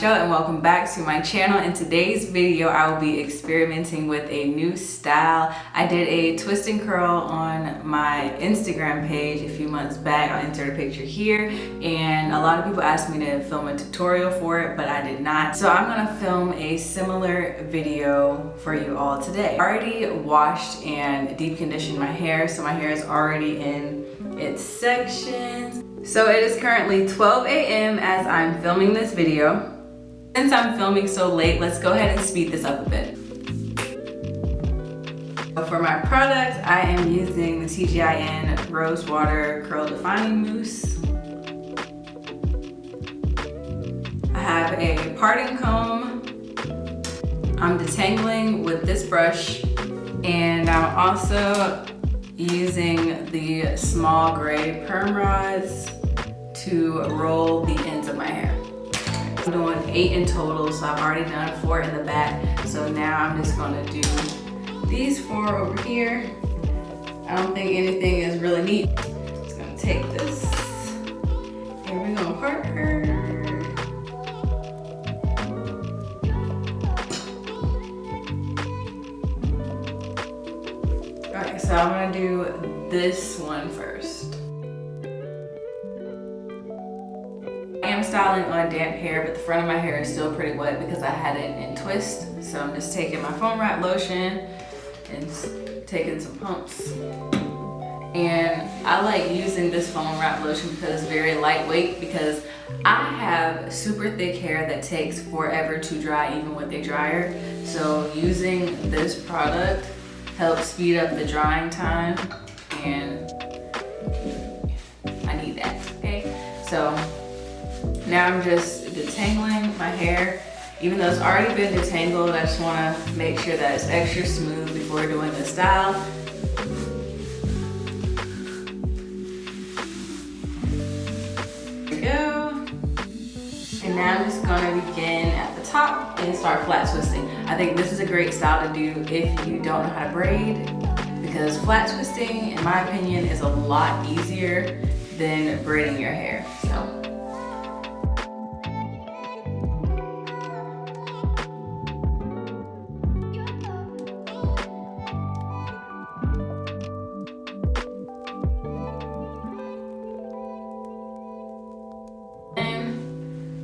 And welcome back to my channel. In today's video I will be experimenting with a new style. I did a twist and curl on my Instagram page a few months back. I'll insert a picture here, and a lot of people asked me to film a tutorial for it, but I did not. So I'm gonna film a similar video for you all today. I already washed and deep conditioned my hair, so my hair is already in its sections. So it is currently 12 a.m. as I'm filming this video. Since I'm filming so late, let's go ahead and speed this up a bit. For my product, I am using the TGIN Rose Water Curl Defining Mousse. I have a parting comb. I'm detangling with this brush, and I'm also using the small gray perm rods to roll the ends of my hair. I'm doing 8 in total, so I've already done 4 in the back. So now I'm just gonna do these 4 over here. I don't think anything is really neat. Just gonna take this and we're gonna part her. Alright, so I'm gonna do this one first. I am styling on damp hair, but the front of my hair is still pretty wet because I had it in twist. So I'm just taking my foam wrap lotion and taking some pumps. And I like using this foam wrap lotion because it's very lightweight, because I have super thick hair that takes forever to dry even with a dryer. So using this product helps speed up the drying time, and I need that, okay? So now I'm just detangling my hair. Even though it's already been detangled, I just want to make sure that it's extra smooth before doing the style. There we go. And now I'm just going to begin at the top and start flat twisting. I think this is a great style to do if you don't know how to braid, because flat twisting, in my opinion, is a lot easier than braiding your hair. So.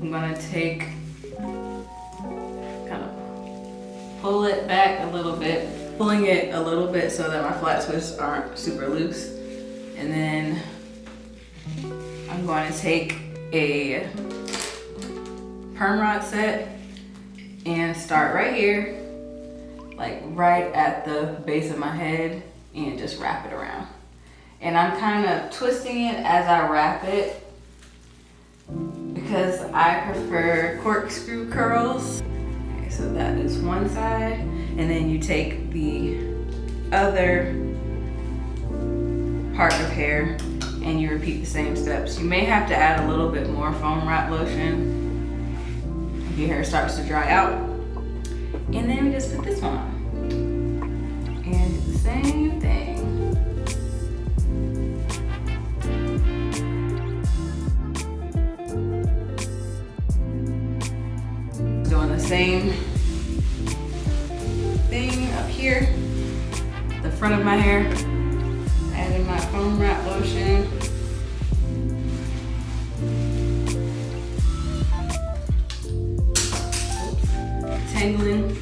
I'm gonna take, kind of pull it back a little bit, pulling it a little bit so that my flat twists aren't super loose. And then I'm going to take a perm rod set and start right here, like right at the base of my head, and just wrap it around. And I'm kind of twisting it as I wrap it, because I prefer corkscrew curls. Okay, so that is one side, and then you take the other part of hair and you repeat the same steps. You may have to add a little bit more foam wrap lotion if your hair starts to dry out. And then we just put this one on and do the same thing. Doing the same thing up here, the front of my hair, adding my foam wrap lotion. Tangling.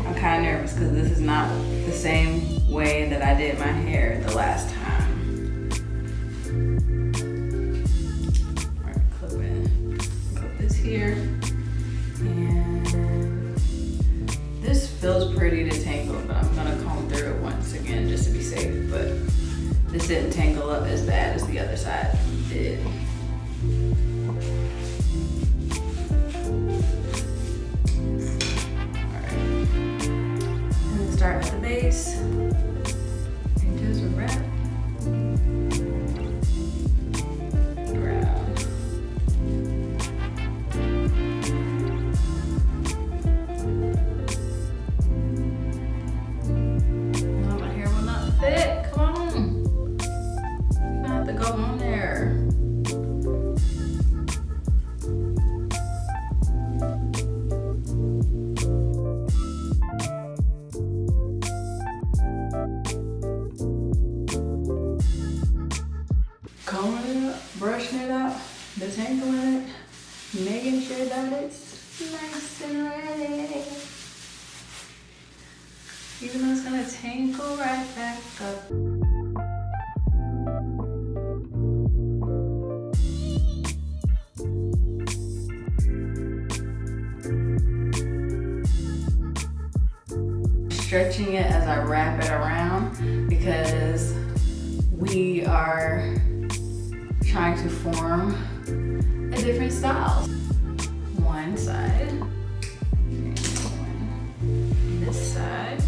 I'm kind of nervous because this is not the same way that I did my hair the last time. All right, clip it. Clip this here. And this feels pretty detangled, but I'm gonna comb through it once again just to be safe. But this didn't tangle up as bad as the other side did. Start at the base and just wrap around. on there. Combing it up, brushing it out, detangling it, making sure that it's nice and ready. Even though it's gonna tangle right back up. Stretching it as I wrap it around because we are trying to form a different style. One side, and this side.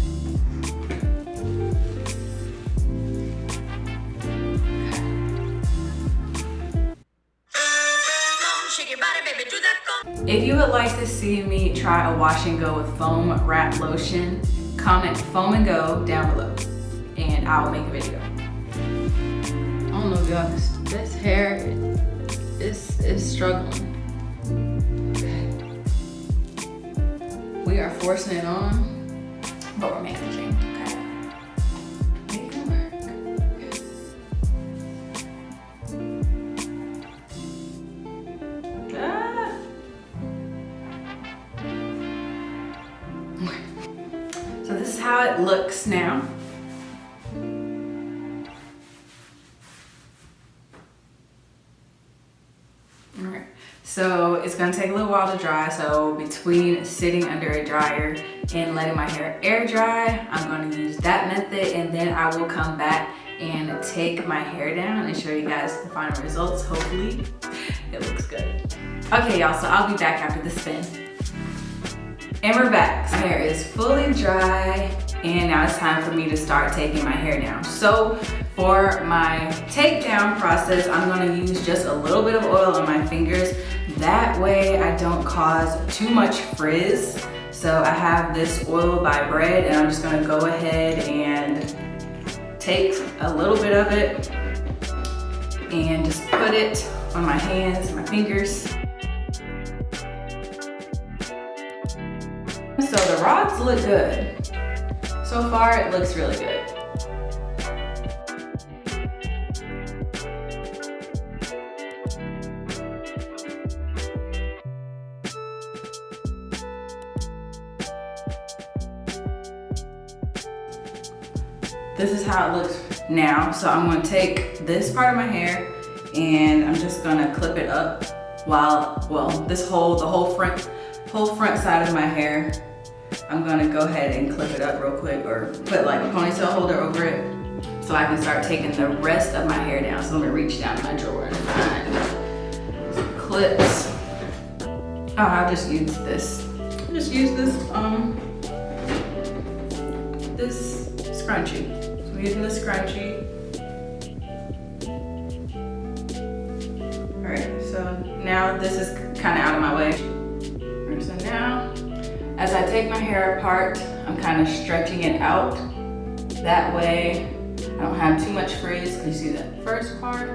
If you would like to see me try a wash and go with foam wrap lotion, comment foam and go down below and I'll make a video. I don't know guys, this hair is struggling. We are forcing it on, but we're managing, okay? Make it work. So this is how it looks now. Alright, so it's gonna take a little while to dry. So between sitting under a dryer and letting my hair air dry, I'm gonna use that method, and then I will come back and take my hair down and show you guys the final results. Hopefully it looks good. Okay y'all, so I'll be back after the spin. And we're back. My hair is fully dry and now it's time for me to start taking my hair down. So for my takedown process, I'm gonna use just a little bit of oil on my fingers. That way I don't cause too much frizz. So I have this oil by Bread and I'm just gonna go ahead and take a little bit of it and just put it on my hands, my fingers. So the rods look good. So far, it looks really good. This is how it looks now. So I'm gonna take this part of my hair and I'm just gonna clip it up while, well, the whole front side of my hair. I'm gonna go ahead and clip it up real quick or put like a ponytail holder over it so I can start taking the rest of my hair down. So let me reach down in my drawer and find some clips. Oh, I'll just use this. This scrunchie. So I'm using the scrunchie. All right, so now this is kind of out of my way. So now, as I take my hair apart, I'm kind of stretching it out. That way, I don't have too much frizz. You see that first part?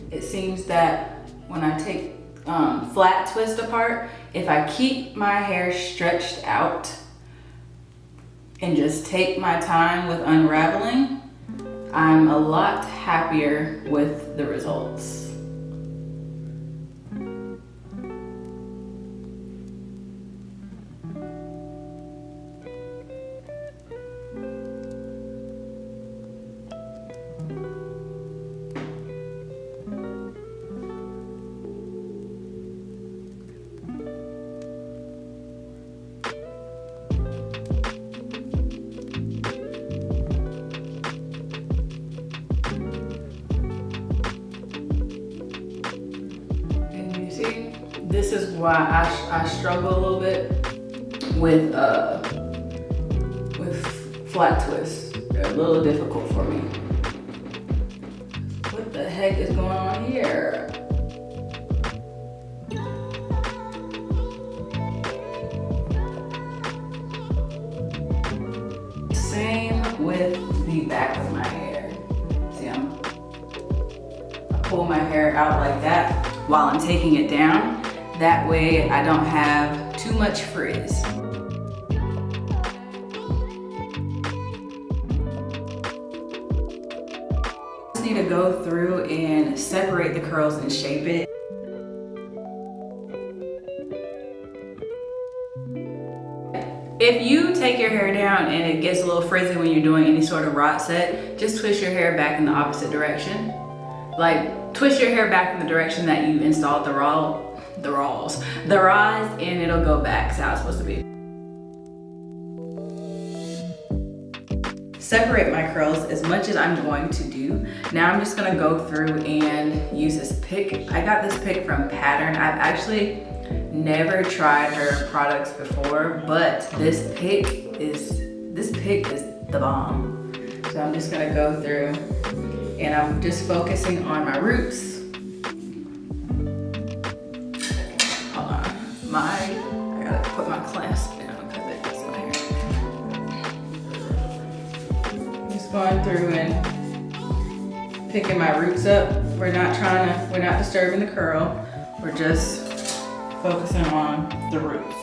It seems that when I take flat twist apart, if I keep my hair stretched out and just take my time with unraveling, I'm a lot happier with the results. This is why I struggle a little bit with flat twists. They're a little difficult for me. What the heck is going on here? Same with the back of my hair. See, pull my hair out like that while I'm taking it down. That way I don't have too much frizz. Just need to go through and separate the curls and shape it. If you take your hair down and it gets a little frizzy when you're doing any sort of rod set, just twist your hair back in the opposite direction. Like, twist your hair back in the direction that you installed the rods, and it'll go back to how it's supposed to be. Separate my curls as much as I'm going to do. Now I'm just gonna go through and use this pick. I got this pick from Pattern. I've actually never tried her products before, but this pick is the bomb. So I'm just gonna go through and I'm just focusing on my roots. Hold on, I gotta put my clasp down because it gets my hair. Just going through and picking my roots up. We're not disturbing the curl. We're just focusing on the roots.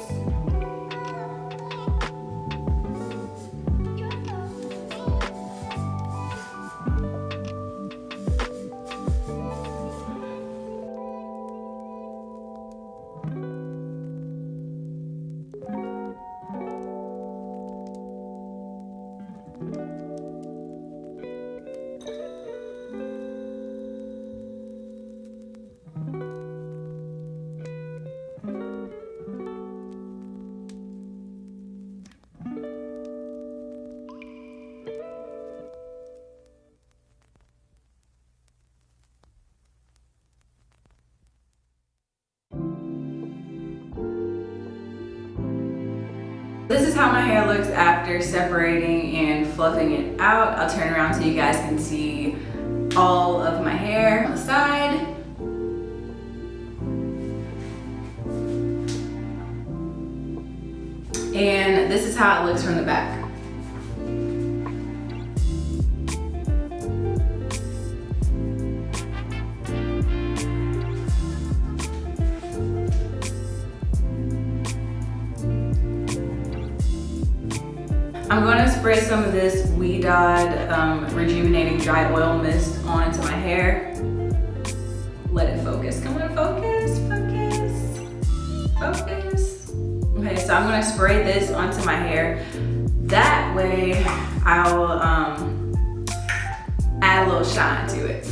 This is how my hair looks after separating and fluffing it out. I'll turn around so you guys can see all of my hair on the side. And this is how it looks from the back. I'm going to spray some of this Wedod Rejuvenating Dry Oil Mist onto my hair. Let it focus. Come on, focus, focus, focus. Okay, so I'm going to spray this onto my hair. That way I'll add a little shine to it.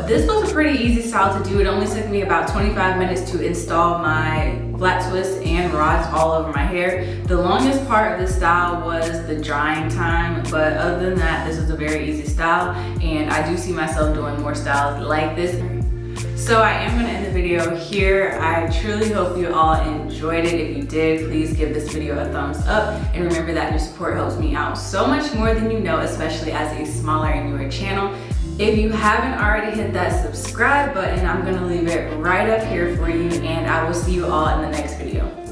This was a pretty easy style to do. It only took me about 25 minutes to install my flat twists and rods all over my hair. The longest part of the style was the drying time, but other than that, this was a very easy style, and I do see myself doing more styles like this. So I am gonna end the video here. I truly hope you all enjoyed it. If you did, please give this video a thumbs up, and remember that your support helps me out so much more than you know, especially as a smaller and newer channel. If you haven't already hit that subscribe button, I'm gonna leave it right up here for you, and I will see you all in the next video.